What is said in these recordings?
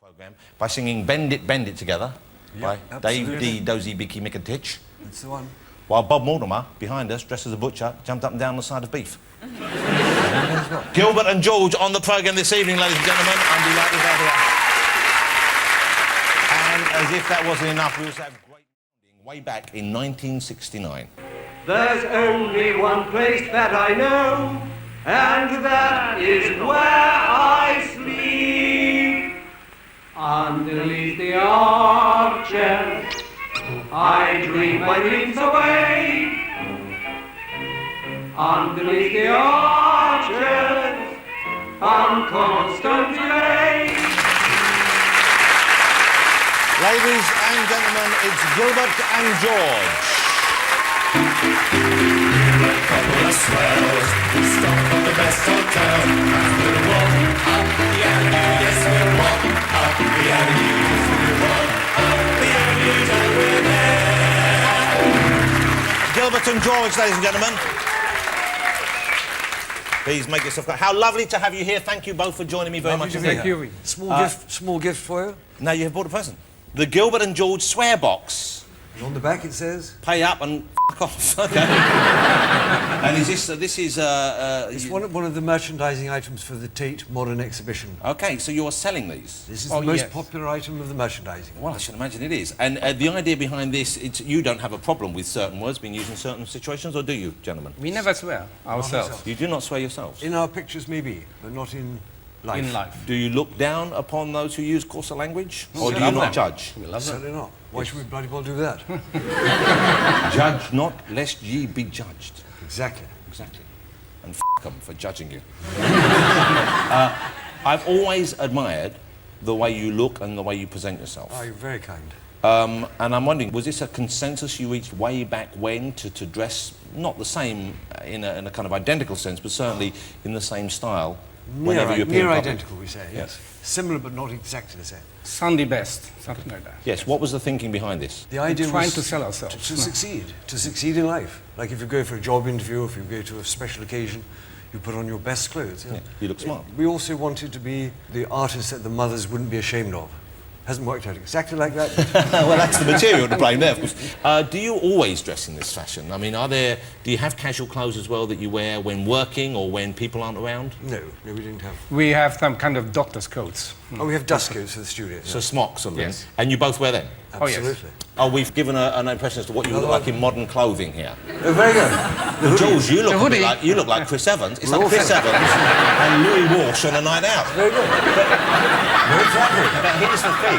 Program by singing Bend It Together by Dave D. Dozy Bicky Mickatich. That's the one. While Bob Mortimer, behind us, dressed as a butcher, jumped up and down the side of beef. Gilbert and George on the programme this evening, ladies and gentlemen. I'm delighted to have you. And as if that wasn't enough, we also have great way back in 1969. There's only one place that I know, and that is where I sleep. Underneath the arches, I dream my dreams away. Underneath the arches, on Constancy. Ladies and gentlemen, it's Gilbert and George. Couple of swells, we stop at the best hotel. And we'll walk up the avenue, yes we'll walk up the avenue. Yes we'll walk up the avenue till we're there. Gilbert and George, ladies and gentlemen. Please make yourself... How lovely to have you here. Thank you both for joining me very much. Thank you. Small gift for you. Now you have bought a present. The Gilbert and George swear box. And on the back it says... Pay up and f*** off. Okay. And is this... this is... it's one of the merchandising items for the Tate Modern Exhibition. Okay, so you are selling these? This is the most popular item of the merchandising. Well, I should imagine it is. And the idea behind this, you don't have a problem with certain words being used in certain situations, or do you, gentlemen? We never swear ourselves. You do not swear yourselves? In our pictures, maybe, but not in life. In life. Do you look down upon those who use coarser language? Or do you not judge? We love them. Certainly not. Why should we bloody well do that? Judge not, lest ye be judged. Exactly. Exactly. And f*** them for judging you. I've always admired the way you look and the way you present yourself. Oh, you're very kind. And I'm wondering, was this a consensus you reached way back when to dress not the same in a kind of identical sense, but certainly in the same style whenever you appear in public? Near identical, we say, yes. Similar, but not exactly the same. Sunday best, something like that. Yes, what was the thinking behind this? The idea trying was to sell ourselves. To succeed in life. Like if you go for a job interview, if you go to a special occasion, you put on your best clothes. Yeah, you look smart. We also wanted to be the artists that the mothers wouldn't be ashamed of. Hasn't worked out exactly like that. Well, that's the material to blame there, of course. Do you always dress in this fashion? I mean, do you have casual clothes as well that you wear when working or when people aren't around? No, we didn't have. We have some kind of doctor's coats. Oh, we have dust coats for the studio. So smocks and Yes. And you both wear them? Absolutely. Oh, we've given an impression as to what you look like in modern clothing here. Oh, very good. George, you look like Chris Evans. It's like Chris Evans and Louis Walsh on a night out. Very good. But here's the thing.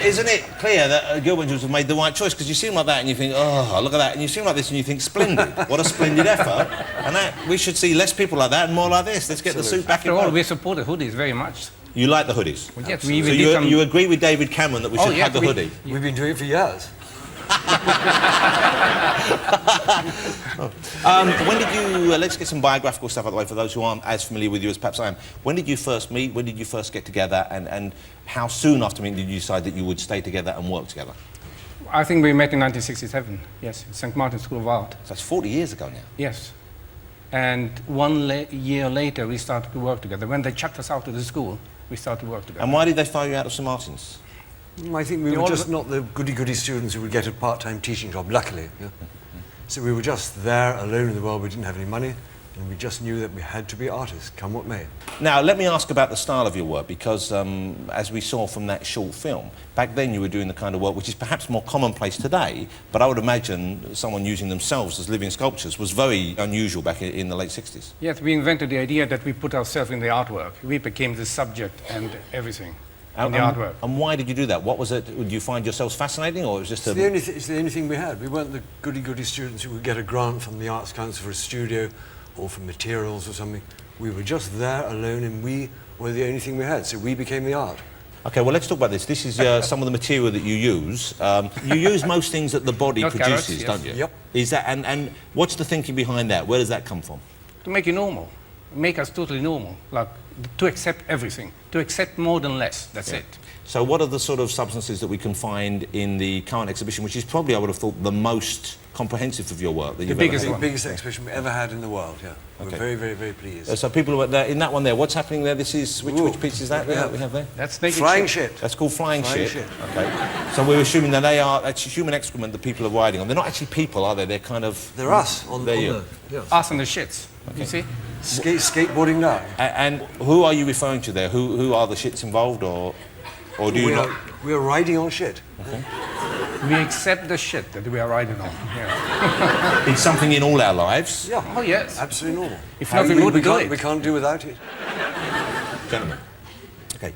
Isn't it clear that Gilbert and George have made the right choice? Because you seem like that and you think, oh, look at that. And you seem like this and you think, splendid. What a splendid effort. And we should see less people like that and more like this. Let's get the suit back in. After all, we support the hoodies very much. You like the hoodies? Well, yes, so you agree with David Cameron that we should have the hoodie? We've been doing it for years. When did you... let's get some biographical stuff out of the way for those who aren't as familiar with you as perhaps I am. When did you first meet? When did you first get together? And how soon after meeting did you decide that you would stay together and work together? I think we met in 1967, yes, St. Martin's School of Art. So that's 40 years ago now. Yes. And year later, we started to work together. When they chucked us out of the school, we started to work together. And why did they throw you out of St. Martin's? I think we were just not the goody-goody students who would get a part-time teaching job, luckily. Yeah? So we were just there, alone in the world. We didn't have any money, and we just knew that we had to be artists, come what may. Now, let me ask about the style of your work, because as we saw from that short film, back then you were doing the kind of work which is perhaps more commonplace today, but I would imagine someone using themselves as living sculptures was very unusual back in the late 60s. Yes, we invented the idea that we put ourselves in the artwork. We became the subject and everything. In the artwork. And why did you do that? What was it? Did you find yourselves fascinating, or it was just it's the only thing we had. We weren't the goody-goody students who would get a grant from the Arts Council for a studio or for materials or something. We were just there alone, and we were the only thing we had, so we became the art. OK, well, let's talk about this. This is some of the material that you use. You use most things that the body produces, yes. don't you? Yep. Is that, and what's the thinking behind that? Where does that come from? To make it normal. Make us totally normal. Like to accept everything, to accept more than less. That's it. So what are the sort of substances that we can find in the current exhibition, which is probably, I would have thought, the most comprehensive of your work that you've biggest ever one. The biggest exhibition we ever had in the world, yeah. Okay. We're very, very, very pleased. So people who are there, in that one there, what's happening there? This is, which piece is that Yeah. that we have there? That's naked Flying shit. shit. That's called flying Flying shit. shit. Okay. So we're assuming that that's human excrement that people are riding on. They're not actually people, are they? They're kind of... They're us on There you the... Yeah. Us and the shits. You see? Skateboarding now. And who are you referring to there? Who are the shits involved, or do you not? We are riding on shit. We accept the shit that we are riding on. Yeah. It's something in all our lives. Yeah. Oh, yes. Absolutely normal. If not, we wouldn't do it. We can't do without it. Gentlemen, okay.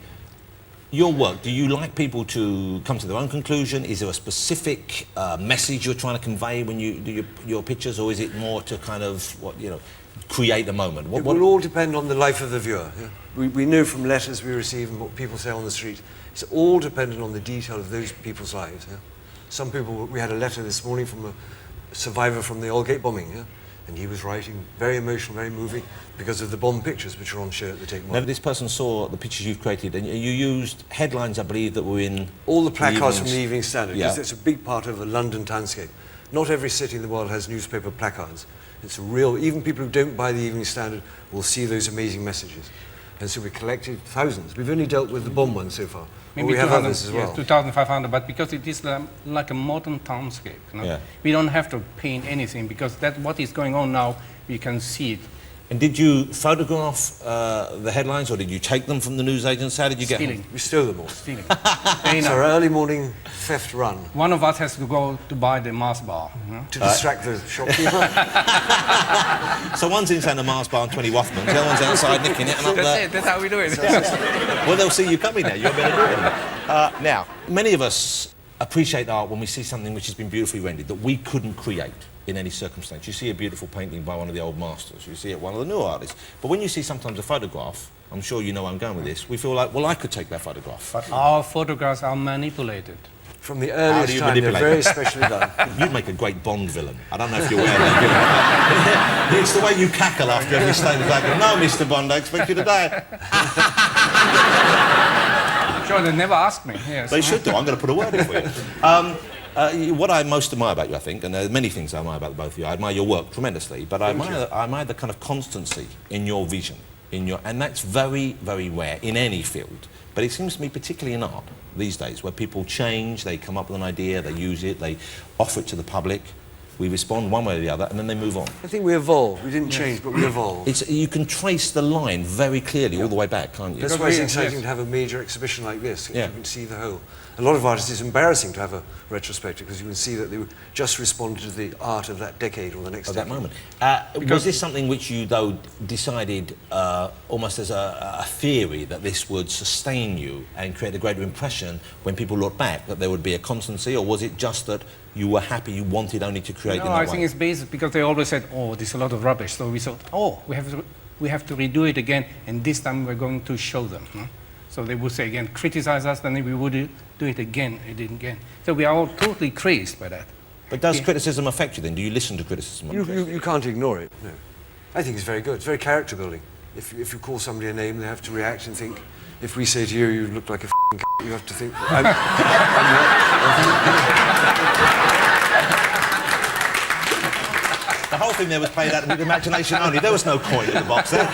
Your work, do you like people to come to their own conclusion? Is there a specific message you're trying to convey when you do your pictures, or is it more to kind of, create the moment? It will all depend on the life of the viewer. Yeah? We know from letters we receive and what people say on the street, it's all dependent on the detail of those people's lives. Yeah? Some people, we had a letter this morning from a survivor from the Aldgate bombing, yeah? And he was writing, very emotional, very moving, because of the bomb pictures which are on show at the Tate Now, Modern. this person saw the pictures you've created, and you used headlines, I believe, that were in... All the placards from evenings. the Evening Standard, Yeah. because it's a big part of the London townscape. Not every city in the world has newspaper placards. It's a real, even people who don't buy the Evening Standard will see those amazing messages. And so we collected thousands. We've only dealt with the bomb one so far. But we have others as well. 2,500, but because it is like a modern townscape. Yeah. We don't have to paint anything, because that what is going on now, we can see it. And did you photograph the headlines, or did you take them from the newsagents? How did you get Stealing. them? We stole them all. Stealing. It's our early morning theft run One of us has to go to buy the Mars bar. to distract the shopkeeper. So one's inside the Mars bar on 20 Wathmans, the other one's outside nicking it, and up That's there. it, that's how we do it. Well, they'll see you coming there. You'll be able to do it. Now, many of us appreciate art when we see something which has been beautifully rendered, that we couldn't create in any circumstance. You see a beautiful painting by one of the old masters, you see it one of the new artists. But when you see sometimes a photograph, I'm sure you know where I'm going with this, we feel like, well, I could take that photograph. But our photographs are manipulated. From the How do earliest you time, they're manipulate very them? specially done. You'd make a great Bond villain. I don't know if you're aware of that. It's the way you cackle after every statement. Like, no, Mr. Bond, I expect you to die. Sure, they never asked me. Yes. They should do. I'm going to put a word in for you. What I most admire about you, I think, and there are many things I admire about the both of you. I admire your work tremendously, but I admire the kind of constancy in your vision, and that's very, very rare in any field. But it seems to me, particularly in art these days, where people change, they come up with an idea, they use it, they offer it to the public, we respond one way or the other, and then they move on. I think we evolved. We didn't change, but we evolved. You can trace the line very clearly all the way back, can't you? That's why it's exciting to have a major exhibition like this. Yeah. You can see the whole. A lot of artists, it's embarrassing to have a retrospective because you can see that they just responded to the art of that decade or the next At decade. that moment. Was this something which you, though, decided almost as a theory that this would sustain you and create a greater impression when people look back, that there would be a constancy, or was it just that you were happy, you wanted only to create in that way? I think it's basic because they always said, oh, there's a lot of rubbish. So we thought, oh, we have to redo it again, and this time we're going to show them. No? So they would say again, criticize us, then we would do it again and again. So we are all totally crazed by that. But does criticism affect you then? Do you listen to criticism? You can't ignore it. No. I think it's very good. It's very character building. If you call somebody a name, they have to react and think. If we say to you, you look like a f***ing c***, you have to think, I'm not. The whole thing there was played out with imagination only. There was no coin in the box there.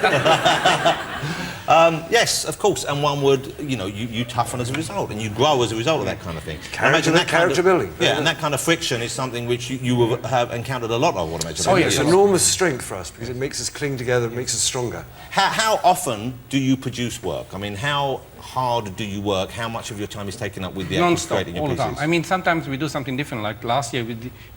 Yes, of course, and one would, you toughen as a result, and you grow as a result of that kind of thing. Character building. Yeah, and that kind of friction is something which you will have encountered a lot of, I would imagine. Oh, yes, enormous strength for us, because it makes us cling together, it makes us stronger. How often do you produce work? I mean, how hard do you work? How much of your time is taken up with the act of creating your all the pieces? time. I mean, sometimes we do something different. Like last year,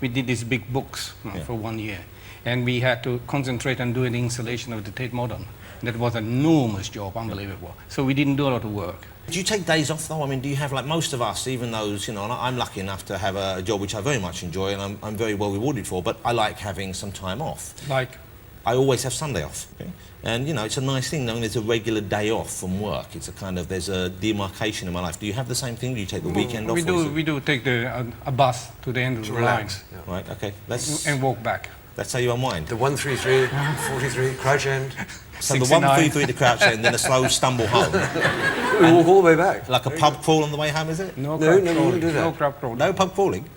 we did these big books for 1 year. And we had to concentrate on doing the installation of the Tate Modern. That was an enormous job, unbelievable. So we didn't do a lot of work. Do you take days off, though? I mean, do you have, like most of us, even those, I'm lucky enough to have a job which I very much enjoy and I'm very well rewarded for, but I like having some time off. Like? I always have Sunday off. Okay? And, it's a nice thing knowing there's a regular day off from work. It's there's a demarcation in my life. Do you have the same thing? Do you take the weekend off? We do take a bus to the end of the line. Yeah. Right, okay. And walk back. That's how you unwind. The 133, 43, Crouch End. So the 69. 133 to Crouch End, then a slow stumble home. We walk all the way back. Like a pub crawl on the way home, is it? No, No, crab no, we crawling. wouldn't do that. No crab crawling. No pub crawling?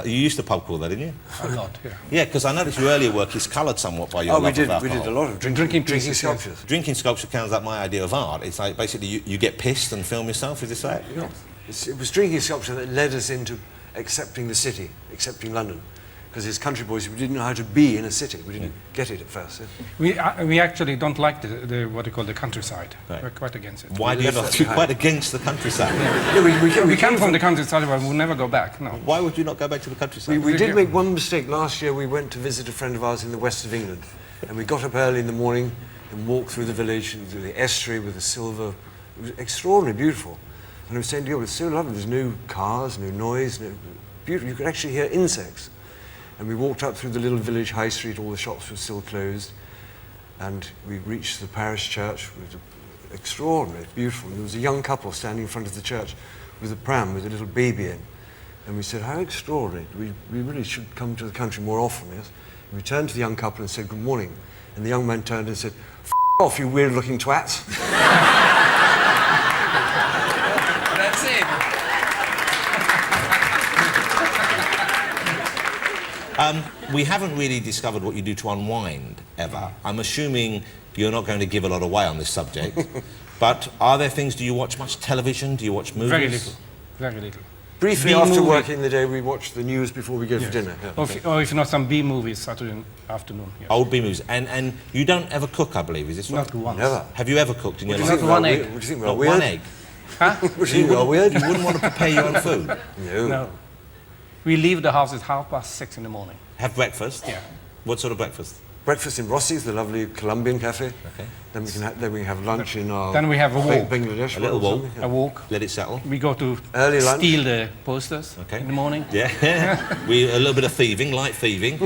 You used to pub crawl, though, didn't you? A lot, yeah. Yeah, because I noticed your earlier work is coloured somewhat by your Oh, love we of alcohol. did a lot of Drinking drinking pieces, sculptures. Drinking sculpture counts like my idea of art. It's like basically you get pissed and film yourself, is this right? Yeah. It was drinking sculpture that led us into accepting the city, accepting London. Because as country boys, we didn't know how to be in a city. We didn't get it at first. Yeah. We actually don't like the what you call the countryside. Right. We're quite against it. Why do you left have that to be behind. quite against the countryside? Yeah, We come from the countryside, but we'll never go back. No. Why would you not go back to the countryside? We did make one mistake. Last year we went to visit a friend of ours in the west of England. And we got up early in the morning and walked through the village, through the estuary with the silver. It was extraordinarily beautiful. And I was saying to you, it's so lovely. There's no cars, no noise, no beautiful. You could actually hear insects. And we walked up through the little village high street. All the shops were still closed. And we reached the parish church. It was extraordinary, beautiful. And there was a young couple standing in front of the church with a pram with a little baby in. And we said, how extraordinary. We really should come to the country more often, yes? And we turned to the young couple and said, good morning. And the young man turned and said, F off, you weird-looking twats. That's it. We haven't really discovered what you do to unwind, ever. I'm assuming you're not going to give a lot away on this subject. But are there things, do you watch much television? Do you watch movies? Very little. Very little. Briefly B after movie. work in the day, we watch the news before we go for dinner. Yeah. Or if not, some B movies Saturday afternoon. Yes. Old B movies. And you don't ever cook, I believe, is this right? Not once. Never. Have you ever cooked in your What do you life? think Not one about egg. weird? What do you think Not about weird? one egg. Huh? What do you think about weird? You wouldn't want to prepare your own food. No. No. We leave the house at 6:30 in the morning. Have breakfast? Yeah. What sort of breakfast? Breakfast in Rossi's, the lovely Colombian cafe. Okay. Then we have lunch in our Then we have a walk. Bangladesh. A little or walk. something, A walk. Let it settle. We go to Early lunch. steal the posters Okay. in the morning. Yeah. A little bit of thieving, light thieving.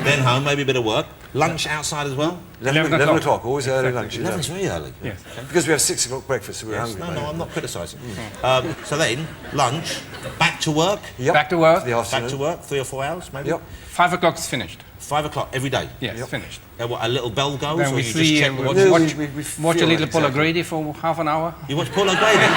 Then home, maybe a bit of work. Lunch outside as well? 11 11 o'clock, always early lunch. 11's very early. Yes. Because we have 6 o'clock breakfast, so we're Yes. hungry. No, by no, then. I'm not criticising. So then, lunch, back to work. Yep. Back to work. The afternoon. Back to work, 3 or 4 hours, maybe? Yep. 5 o'clock is finished. 5 o'clock every day. Yes, Yep. finished. What, a little bell goes, Then or we you see, just check the watch? No, watch, we watch a feel little it, Paul exactly. O'Grady for half an hour. You watch Paul O'Grady?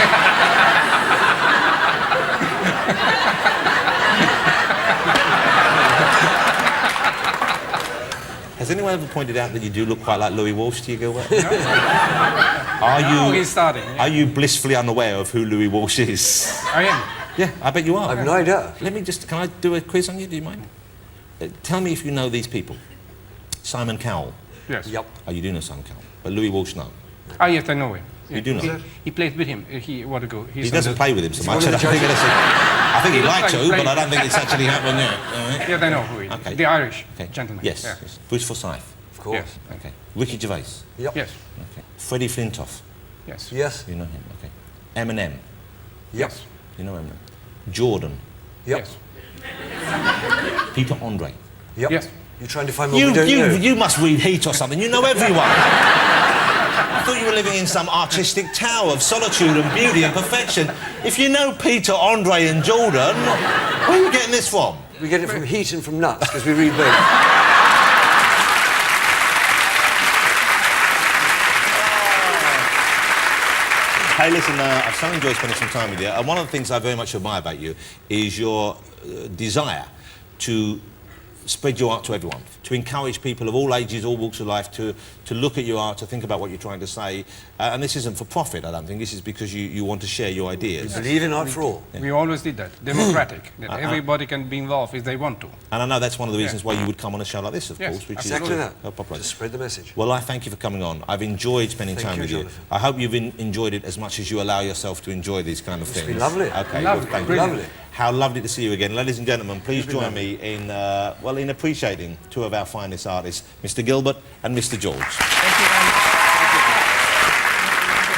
Has anyone ever pointed out that you do look quite like Louis Walsh to you, Gilbert? Oh, he's starting. Yeah. Are you blissfully unaware of who Louis Walsh is? I am. Yeah, I bet you are. I've no idea. Let me just, can I do a quiz on you, do you mind? Tell me if you know these people. Simon Cowell. Yes. Yep. Oh, you do know Simon Cowell, but Louis Walsh, no. Ah, yes, I know him. You do know him? He played with him. What to go? He doesn't play with him so much. one of the I think he'd like looks to, like but I playing. don't think it's actually happened yet. All right. Yes, I know who he is. Okay. The Irish Okay. gentleman. Yes. Yeah. yes. Bruce Forsyth. Of course. Yes. Okay. Ricky Gervais. Yep. Yes. Okay. Freddie Flintoff. Yes. Yes. You know him. Okay. Eminem. Yep. Yes. You know Eminem. Jordan. Yep. Yes. Peter Andre. Yep. Yes. You're trying to find what we don't know. You must read Heat or something. You know everyone. I thought you were living in some artistic tower of solitude and beauty and perfection. If you know Peter, Andre and Jordan, where are you getting this from? We get it from Heat and from Nuts, because we read both. Hey, listen, I've so enjoyed spending some time with you. And one of the things I very much admire about you is your desire to spread your art to everyone, to encourage people of all ages, all walks of life to look at your art, to think about what you're trying to say. And this isn't for profit, I don't think. This is because you want to share your ideas. Believe in art for all. We always did that. Democratic. That everybody can be involved if they want to. And I know that's one of the reasons why you would come on a show like this, of Yes, course, which Exactly is that. help populate. To spread the message. Well, I thank you for coming on. I've enjoyed spending Thank time you, with you. Jonathan. I hope you've enjoyed it as much as you allow yourself to enjoy these kind of things. been lovely. Okay, Lovely, well, thank you. brilliant. Lovely. How lovely to see you again. Ladies and gentlemen, please been join lovely. me in, in appreciating two of our finest artists, Mr. Gilbert and Mr. George. Thank you very much. Go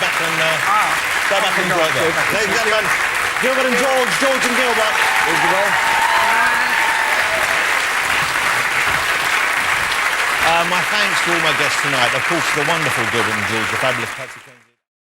back and enjoy it there. Ladies and gentlemen, Gilbert and George, George and Gilbert. My thanks to all my guests tonight. Of course, the wonderful Gilbert and George, the fabulous taxi.